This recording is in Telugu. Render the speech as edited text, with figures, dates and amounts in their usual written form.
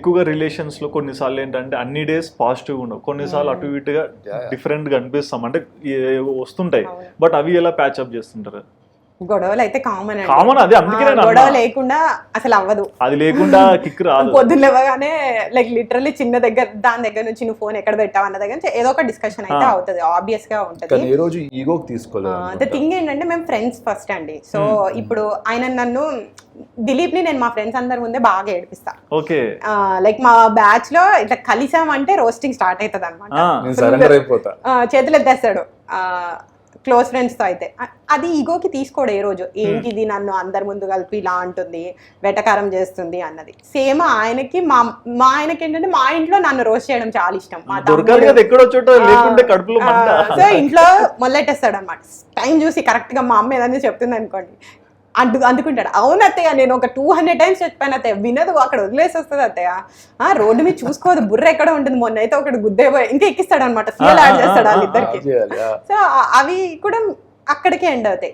ఎక్కువగా రిలేషన్స్ లో కొన్నిసార్లు ఏంటంటే అన్ని డేస్ పాజిటివ్ ఉండవు, కొన్నిసార్లు అటు ఇటుగా డిఫరెంట్ గా అనిపిస్తాం, అంటే వస్తుంటాయి, బట్ అవి ఎలా ప్యాచ్ అప్ చేస్తుంటారు? గొడవలు అయితే కామన్ అది అందుకే గొడవ లేకుండా అసలు అవ్వదు, అది లేకుండా కిక్ రాదు. పొద్దున్న లేవగానే లైక్ లిటరల్లీ చిన్న దగ్గర దాని దగ్గర నుంచి నువ్వు ఫోన్ ఎక్కడ పెట్టావు అన్న దగ్గర నుంచి ఏదో ఒక డిస్కషన్ అయితే అవుతుంది, ఆబ్వియస్ గా ఉంటుంది. ఏ రోజు ఈగోకి తీసుకోలేదు. థింగ్ ఏంటంటే మేము ఫ్రెండ్స్ ఫస్ట్ అండి. సో ఇప్పుడు ఆయన నన్ను దిలీప్ ని నేను మా ఫ్రెండ్స్ అందరి ముందే బాగా ఏడిపిస్తా. ఓకే, లైక్ మా బ్యాచ్ లో ఇట్లా కలిసామంటే రోస్టింగ్ స్టార్ట్ అవుతుంది అనమాట, చేతులు ఎత్తేస్తాడు క్లోజ్ ఫ్రెండ్స్ తో అయితే. అది ఈగోకి తీసుకోడు ఏ రోజు, ఏంటిది నన్ను అందరి ముందు కలిపి ఇలా అంటుంది, వెటకారం చేస్తుంది అన్నది. సేమ్ ఆయనకి మా ఆయనకి ఏంటంటే మా ఇంట్లో నన్ను రోస్ట్ చేయడం చాలా ఇష్టం. సో ఇంట్లో మొదలెట్టేస్తాడు అనమాట. టైం చూసి కరెక్ట్ గా మా అమ్మ ఏదైనా చెప్తుంది అనుకోండి, అందుకుంటాడు. అవును అత్తయ్య, నేను ఒక 200 times చెప్పాను అత్తయ్య, వినదు, అక్కడ వదిలేసి వస్తుంది అత్తయ్య, రోడ్డు మీద చూసుకోదు, బుర్ర ఎక్కడ ఉంటుంది, మొన్న అయితే ఒకటి గుద్దేపోయి ఇంకా ఎక్కిస్తాడు అనమాట, ఫ్యూయల్ యాడ్ చేస్తాడు వాళ్ళిద్దరికి. సో అవి కూడా అక్కడికే ఎండ్ అవుతాయి.